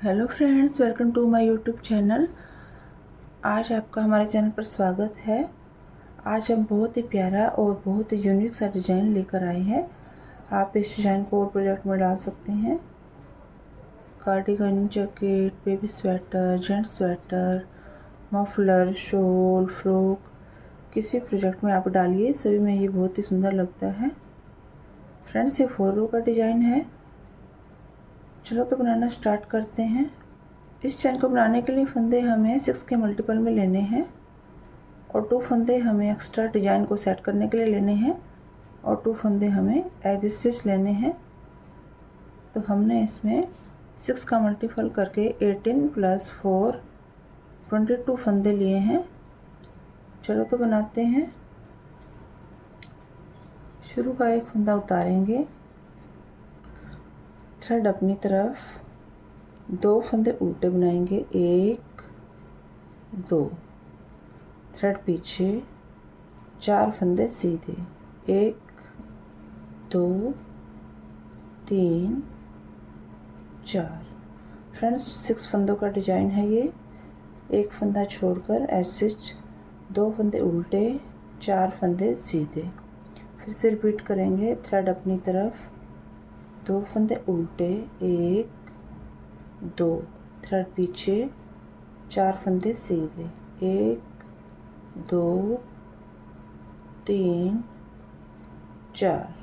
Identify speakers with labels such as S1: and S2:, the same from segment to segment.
S1: Hello friends, welcome to my YouTube channel. आज आपका हमारे चैनल पर स्वागत है। आज हम बहुत ही प्यारा और बहुत ही यूनिक सा डिज़ाइन लेकर आए हैं। आप इस डिज़ाइन को और प्रोजेक्ट में डाल सकते हैं। Cardigan, jacket, baby sweater, gents sweater, muffler, shawl, frock, किसी प्रोजेक्ट में आप डालिए, सभी में ये बहुत ही सुंदर लगता है। फ्रेंड्स, ये 4 रो का डिज़ाइन है। चलो तो बनाना स्टार्ट करते हैं। इस चैन को बनाने के लिए फंदे हमें 6 के मल्टीपल में लेने हैं और 2 फंदे हमें एक्स्ट्रा डिजाइन को सेट करने के लिए लेने हैं और 2 फंदे हमें एज स्टिच लेने हैं। तो हमने इसमें 6 का मल्टीपल करके 18 + 4 22 फंदे लिए हैं। चलो तो बनाते हैं। शुरू का एक फंदा उतारेंगे, थ्रेड अपनी तरफ, 2 फंदे उल्टे बनाएंगे, 1 2, थ्रेड पीछे, 4 फंदे सीधे, 1 2 3 4। फ्रेंड्स, 6 फंदों का डिजाइन है ये। एक फंदा छोड़कर ऐसे 2 फंदे उल्टे, 4 फंदे सीधे। फिर से रिपीट करेंगे। थ्रेड अपनी तरफ, 2 फंदे उल्टे, 1 2, थ्रेड पीछे, 4 फंदे सीधे, 1 2 3 4।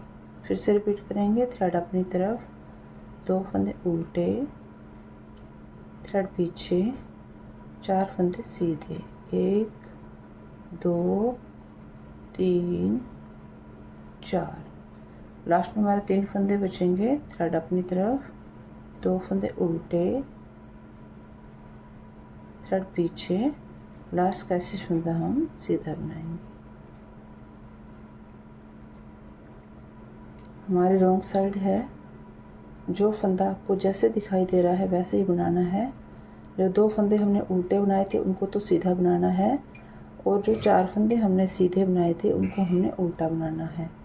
S1: फिर से रिपीट करेंगे। थ्रेड अपनी तरफ, 2 फंदे उल्टे, थ्रेड पीछे, 4 फंदे सीधे, 1 2 3 4। लास्ट में हमारे 3 फंदे बचेंगे। थ्रेड अपनी तरफ, 2 फंदे उल्टे, थ्रेड पीछे, लास्ट का ऐसे फंदा हम सीधा बनाएंगे। हमारी रॉन्ग साइड है। जो फंदा आपको जैसे दिखाई दे रहा है वैसे ही बनाना है। जो 2 फंदे हमने उल्टे बनाए थे उनको तो सीधा बनाना है और जो 4 फंदे हमने सीधे बनाए थे उनको हमने उल्टा बनाना है।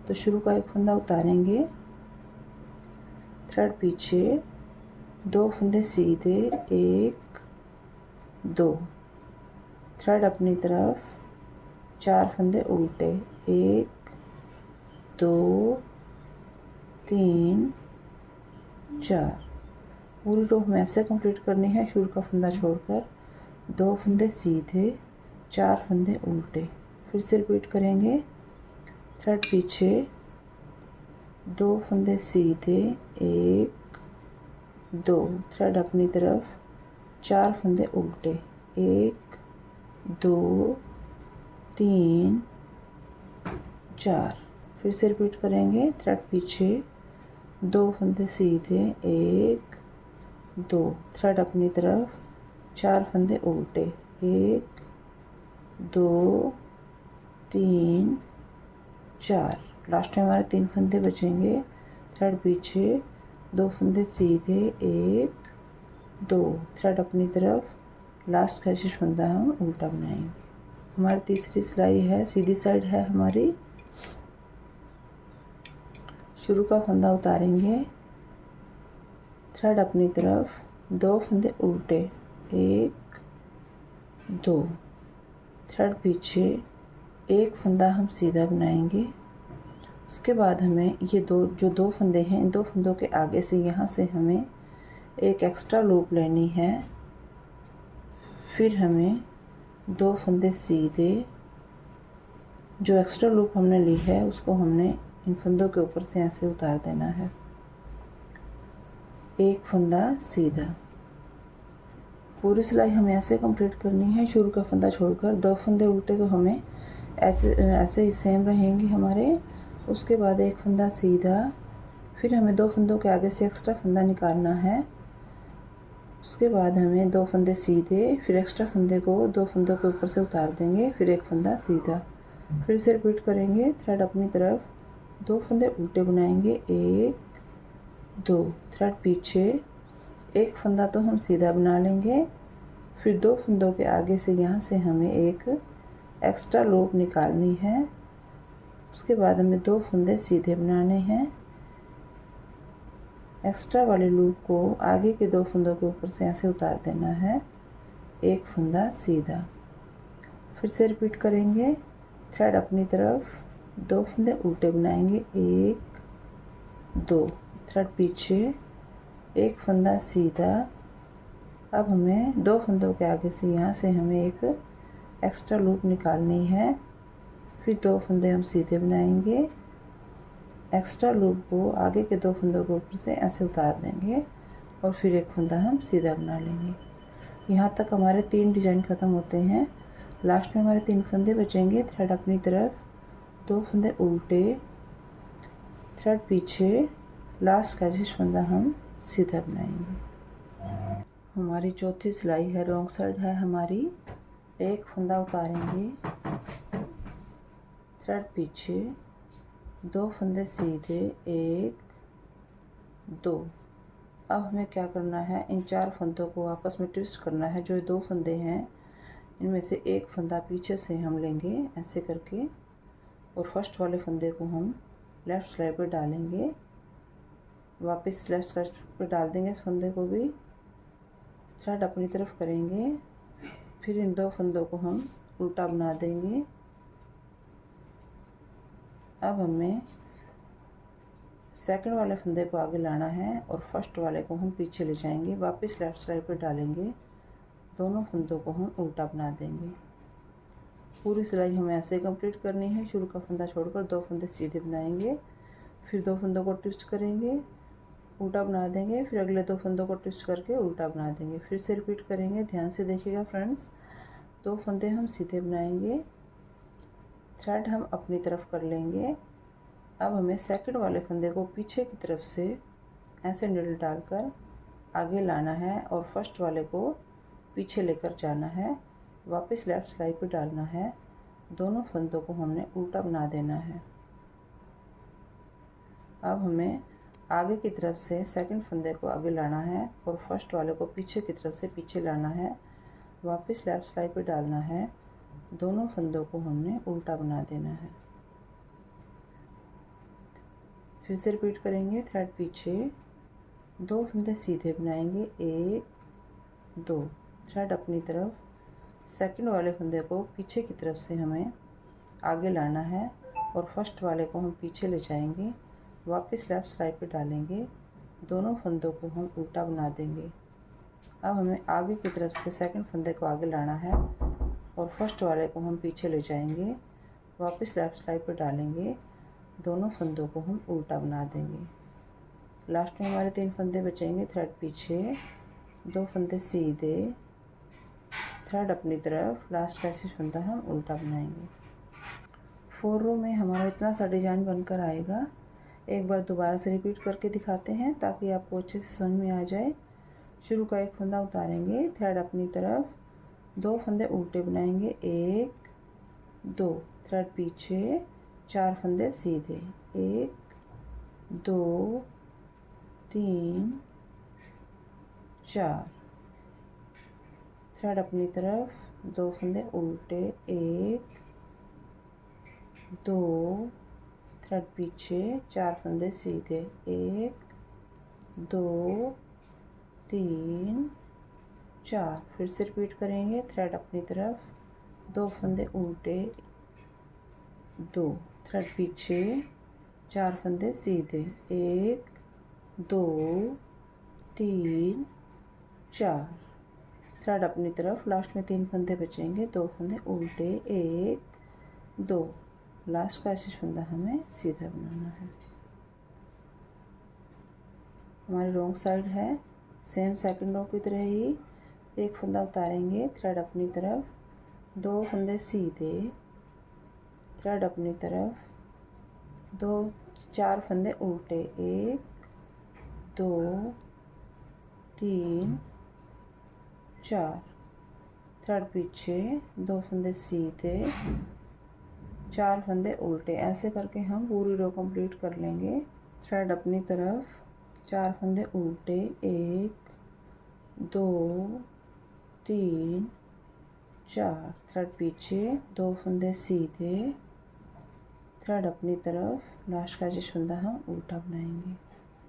S1: तो शुरू का एक फंदा उतारेंगे, थ्रेड पीछे, 2 फंदे सीधे, 1 2, थ्रेड अपनी तरफ, 4 फंदे उल्टे, 1 2 3 4। पूरी रो हमें ऐसे कंप्लीट करनी है। शुरू का फंदा छोड़कर 2 फंदे सीधे, 4 फंदे उल्टे। फिर से रिपीट करेंगे। थ्रेड पीछे, 2 फंदे सीधे, 1 2, थ्रेड अपनी तरफ, 4 फंदे उल्टे, 1 2 3 4। फिर से रिपीट करेंगे। थ्रेड पीछे, 2 फंदे सीधे, 1 2, थ्रेड अपनी तरफ, 4 फंदे उल्टे, 1 2 3 4। लास्ट में हमारे 3 फंदे बचेंगे। थ्रेड पीछे, 2 फंदे सीधे, 1 2, थ्रेड अपनी तरफ, लास्ट का शेष फंदा हम उल्टा बनाएंगे। हमारी तीसरी सिलाई है, सीधी साइड है हमारी। शुरू का फंदा उतारेंगे, थ्रेड अपनी तरफ, 2 फंदे उल्टे, 1 2, थ्रेड पीछे, 1 फंदा हम सीधा बनाएंगे। उसके बाद हमें ये जो दो फंदे हैं, इन 2 फंदों के आगे से यहाँ से हमें एक एक्स्ट्रा लूप लेनी है। फिर हमें 2 फंदे सीधे, जो एक्स्ट्रा लूप हमने ली है उसको हमने इन फंदों के ऊपर से ऐसे उतार देना है। 1 फंदा सीधा। पूरी सिलाई हमें ऐसे कंप्लीट करनी है। शुरू का फंदा छोड़कर 2 फंदे उल्टे तो हमें ऐसे ही सेम रहेंगे हमारे। उसके बाद 1 फंदा सीधा, फिर हमें 2 फंदों के आगे से एक्स्ट्रा फंदा निकालना है। उसके बाद हमें 2 फंदे सीधे, फिर एक्स्ट्रा फंदे को 2 फंदों के ऊपर से उतार देंगे, फिर 1 फंदा सीधा। फिर से रिपीट करेंगे। थ्रेड अपनी तरफ, 2 फंदे उल्टे बनाएंगे, 1 2, थ्रेड पीछे, 1 फंदा तो हम सीधा बना लेंगे। फिर 2 फंदों के आगे से यहाँ से हमें एक एक्स्ट्रा लूप निकालनी है। उसके बाद हमें 2 फंदे सीधे बनाने हैं, एक्स्ट्रा वाले लूप को आगे के 2 फंदों के ऊपर से ऐसे उतार देना है, एक फंदा सीधा। फिर से रिपीट करेंगे, थ्रेड अपनी तरफ, 2 फंदे उल्टे बनाएंगे, 1 2, थ्रेड पीछे, एक फंदा सीधा। अब हमें 2 फंदों के आगे से यहाँ से हमें एक एक्स्ट्रा लूप निकालनी है। फिर 2 फंदे हम सीधे बनाएंगे, एक्स्ट्रा लूप को आगे के 2 फंदों के ऊपर से ऐसे उतार देंगे और फिर एक फंदा हम सीधा बना लेंगे। यहाँ तक हमारे 3 डिजाइन ख़त्म होते हैं। लास्ट में हमारे 3 फंदे बचेंगे, थ्रेड अपनी तरफ, 2 फंदे उल्टे, थ्रेड पीछे, लास्ट का जिस फंदा हम सीधा बनाएंगे। हमारी चौथी सिलाई है, रॉन्ग साइड है हमारी। एक फंदा उतारेंगे, थ्रेड पीछे, 2 फंदे सीधे, 1 2। अब हमें क्या करना है, इन 4 फंदों को आपस में ट्विस्ट करना है। जो 2 फंदे हैं इनमें से एक फंदा पीछे से हम लेंगे ऐसे करके, और फर्स्ट वाले फंदे को हम लेफ़्ट साइड पे डालेंगे, वापस लेफ़्ट साइड पे डाल देंगे इस फंदे को भी, थ्रेड अपनी तरफ करेंगे। फिर इन 2 फंदों को हम उल्टा बना देंगे। अब हमें सेकंड वाले फंदे को आगे लाना है और फर्स्ट वाले को हम पीछे ले जाएंगे, वापस लेफ़्ट साइड पे डालेंगे, दोनों फंदों को हम उल्टा बना देंगे। पूरी सिलाई हमें ऐसे कंप्लीट करनी है। शुरू का फंदा छोड़कर 2 फंदे सीधे बनाएंगे, फिर 2 फंदों को ट्विस्ट करेंगे, उल्टा बना देंगे, फिर अगले 2 फंदों को ट्विस्ट करके उल्टा बना देंगे। फिर से रिपीट करेंगे, ध्यान से देखिएगा फ्रेंड्स। 2 फंदे हम सीधे बनाएंगे, थ्रेड हम अपनी तरफ कर लेंगे। अब हमें सेकंड वाले फंदे को पीछे की तरफ से ऐसे नीडल डालकर आगे लाना है और फर्स्ट वाले को पीछे लेकर जाना है, वापस लेफ़्ट साइड पे डालना है, दोनों फंदों को हमने उल्टा बना देना है। अब हमें आगे की तरफ से सेकंड फंदे को आगे लाना है और फर्स्ट वाले को पीछे की तरफ से पीछे लाना है, वापस लेफ़्ट साइड पे डालना है, दोनों फंदों को हमने उल्टा बना देना है। फिर से रिपीट करेंगे, थ्रेड पीछे, 2 फंदे सीधे बनाएंगे, 1 2, थ्रेड अपनी तरफ, सेकंड वाले फंदे को पीछे की तरफ से हमें आगे लाना है और फर्स्ट वाले को हम पीछे ले जाएंगे, वापस लेफ़्ट साइड पे डालेंगे, दोनों फंदों को हम उल्टा बना देंगे। अब हमें आगे की तरफ से सेकंड फंदे को आगे लाना है और फर्स्ट वाले को हम पीछे ले जाएंगे, वापस लेफ़्ट साइड पे डालेंगे, दोनों फंदों को हम उल्टा बना देंगे। लास्ट में हमारे 3 फंदे बचेंगे, थ्रेड पीछे, 2 फंदे सीधे, थ्रेड अपनी तरफ, लास्ट का फंदा हम उल्टा बनाएंगे। 4 रो में हमारा इतना सा डिजाइन बनकर आएगा। एक बार दोबारा से रिपीट करके दिखाते हैं ताकि आपको अच्छे से समझ में आ जाए। शुरू का एक फंदा उतारेंगे, थ्रेड अपनी तरफ, 2 फंदे उल्टे बनाएंगे, 1 2, थ्रेड पीछे, 4 फंदे सीधे, 1 2 3 4, थ्रेड अपनी तरफ, 2 फंदे उल्टे, 1 2, थ्रेड पीछे, 4 फंदे सीधे, 1 2 3 4। फिर से रिपीट करेंगे, थ्रेड अपनी तरफ, 2 फंदे उल्टे, 2, थ्रेड पीछे, 4 फंदे सीधे, 1 2 3 4, थ्रेड अपनी तरफ, लास्ट में 3 फंदे बचेंगे, 2 फंदे उल्टे, 1 2, लास्ट का ऐसे फंदा हमें सीधा बनाना है। हमारी रॉन्ग साइड है, सेम सेकंड रो की तरह ही। एक फंदा उतारेंगे, थ्रेड अपनी तरफ, 2 फंदे सीधे, थ्रेड अपनी तरफ, 4 फंदे उल्टे, 1 2 3 4, थ्रेड पीछे, 2 फंदे सीधे, 4 फंदे उल्टे। ऐसे करके हम पूरी रो कंप्लीट कर लेंगे। थ्रेड अपनी तरफ, 4 फंदे उल्टे, 1 2 3 4, थ्रेड पीछे, 2 फंदे सीधे, थ्रेड अपनी तरफ, लास्ट का जिस फंदा हम उल्टा बनाएंगे।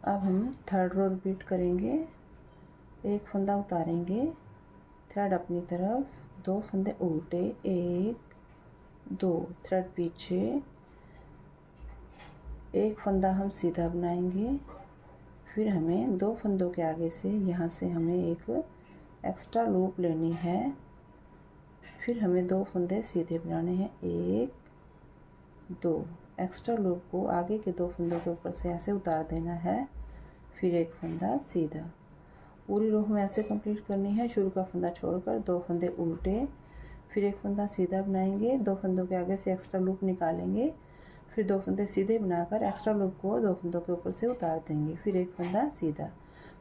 S1: अब हम थर्ड रो रिपीट करेंगे। एक फंदा उतारेंगे, थ्रेड अपनी तरफ, 2 फंदे उल्टे, 1 2, थ्रेड पीछे, एक फंदा हम सीधा बनाएंगे। फिर हमें 2 फंदों के आगे से यहाँ से हमें एक एक्स्ट्रा लूप लेनी है। फिर हमें 2 फंदे सीधे बनाने हैं, 1 2, एक्स्ट्रा लूप को आगे के 2 फंदों के ऊपर से ऐसे उतार देना है। फिर एक फंदा सीधा। पूरी रो हमें ऐसे कंप्लीट करनी है। शुरू का फंदा छोड़कर 2 फंदे उल्टे, फिर एक फंदा सीधा बनाएंगे, 2 फंदों के आगे से एक्स्ट्रा लूप निकालेंगे। फिर 2 फंदे सीधे बनाकर एक्स्ट्रा लूप को 2 फंदों के ऊपर से उतार देंगे। फिर एक फंदा सीधा।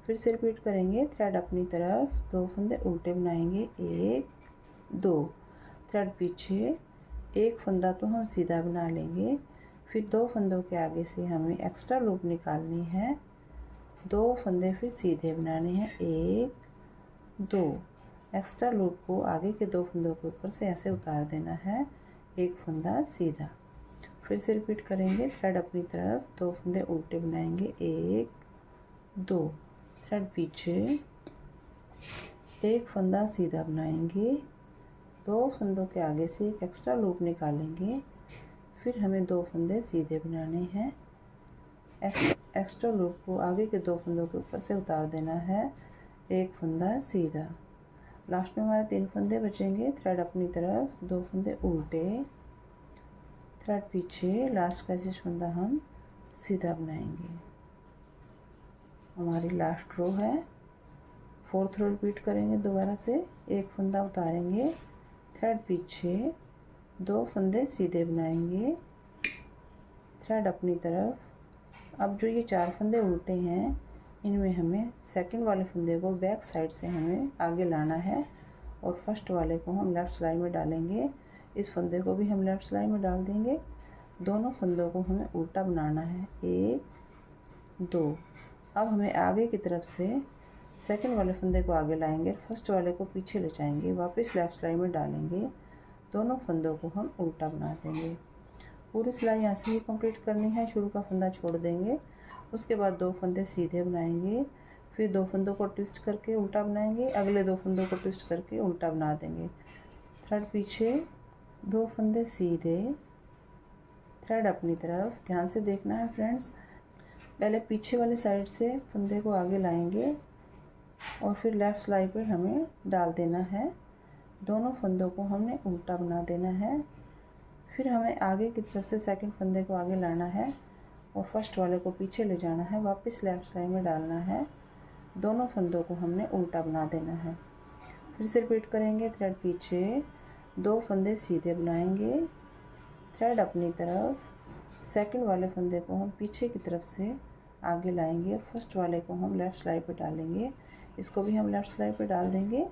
S1: फिर से रिपीट करेंगे। थ्रेड अपनी तरफ, 2 फंदे उल्टे बनाएंगे, 1 2, थ्रेड पीछे, एक फंदा तो हम सीधा बना लेंगे। फिर 2 फंदों के आगे से हमें एक्स्ट्रा लूप निकालनी है, 2 फंदे फिर सीधे बनाने हैं, 1 2, एक्स्ट्रा लूप को आगे के 2 फंदों के ऊपर से ऐसे उतार देना है, एक फंदा सीधा। फिर से रिपीट करेंगे। थ्रेड अपनी तरफ, 2 फंदे उल्टे बनाएंगे, 1 2, थ्रेड पीछे, एक फंदा सीधा बनाएंगे, 2 फंदों के आगे से एक एक्स्ट्रा लूप निकालेंगे। फिर हमें 2 फंदे सीधे बनाने हैं, एक्स्ट्रा लूप को आगे के 2 फंदों के ऊपर से उतार देना है, एक फंदा सीधा। लास्ट में हमारे 3 फंदे बचेंगे। थ्रेड अपनी तरफ, 2 फंदे उल्टे, थ्रेड पीछे, लास्ट का जिस फंदा हम सीधा बनाएंगे। हमारी लास्ट रो है। 4th रो रिपीट करेंगे दोबारा से। एक फंदा उतारेंगे, थ्रेड पीछे, 2 फंदे सीधे बनाएंगे, थ्रेड अपनी तरफ। अब जो ये 4 फंदे उल्टे हैं, इनमें हमें सेकंड वाले फंदे को बैक साइड से हमें आगे लाना है और फर्स्ट वाले को हम लेफ़्ट सिलाई में डालेंगे। इस फंदे को भी हम लेफ़्ट सिलाई में डाल देंगे। दोनों फंदों को हमें उल्टा बनाना है, 1 2। अब हमें आगे की तरफ से सेकंड वाले फंदे को आगे लाएंगे, फर्स्ट वाले को पीछे ले जाएंगे, वापस लेफ़्ट सिलाई में डालेंगे, दोनों फंदों को हम उल्टा बना देंगे। पूरी सिलाई ऐसे ही कंप्लीट करनी है। शुरू का फंदा छोड़ देंगे, उसके बाद 2 फंदे सीधे बनाएंगे, फिर 2 फंदों को ट्विस्ट करके उल्टा बनाएंगे, अगले 2 फंदों को ट्विस्ट करके उल्टा बना देंगे। थ्रेड पीछे, 2 फंदे सीधे, थ्रेड अपनी तरफ। ध्यान से देखना है फ्रेंड्स, पहले पीछे वाली साइड से फंदे को आगे लाएंगे और फिर लेफ़्ट सिलाई पे हमें डाल देना है, दोनों फंदों को हमने उल्टा बना देना है। फिर हमें आगे की तरफ से सेकंड फंदे को आगे लाना है और फर्स्ट वाले को पीछे ले जाना है, वापस लेफ़्ट सिलाई में डालना है, दोनों फंदों को हमने उल्टा बना देना है। फिर से रिपीट करेंगे। थ्रेड पीछे, 2 फंदे सीधे बनाएंगे, थ्रेड अपनी तरफ, सेकंड वाले फंदे को हम पीछे की तरफ से आगे लाएंगे और फर्स्ट वाले को हम लेफ़्ट सिलाई पे डालेंगे, इसको भी हम लेफ़्ट सिलाई पे डाल देंगे,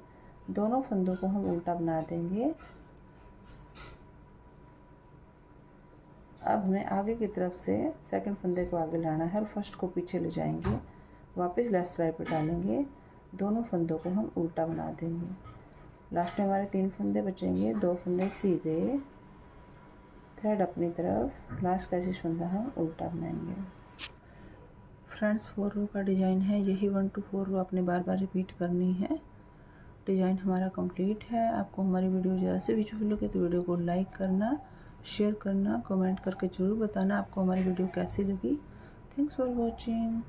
S1: दोनों फंदों को हम उल्टा बना देंगे। अब हमें आगे की तरफ से सेकंड फंदे को आगे लाना है और फर्स्ट को पीछे ले जाएंगे, वापस लेफ़्ट सिलाई पे डालेंगे, दोनों फंदों को हम उल्टा बना देंगे। लास्ट में हमारे 3 फंदे बचेंगे, 2 फंदे सीधे, थ्रेड अपनी तरफ, लास्ट का जिस फंदा हम उल्टा बनाएंगे। फ्रेंड्स 4 रो का डिज़ाइन है, यही 1 to 4 रो आपने बार बार रिपीट करनी है। डिज़ाइन हमारा कंप्लीट है। आपको हमारी वीडियो ज़्यादा से यूजफुल लगे तो वीडियो को लाइक करना, शेयर करना, कमेंट करके ज़रूर बताना आपको हमारी वीडियो कैसी लगी। Thanks for watching.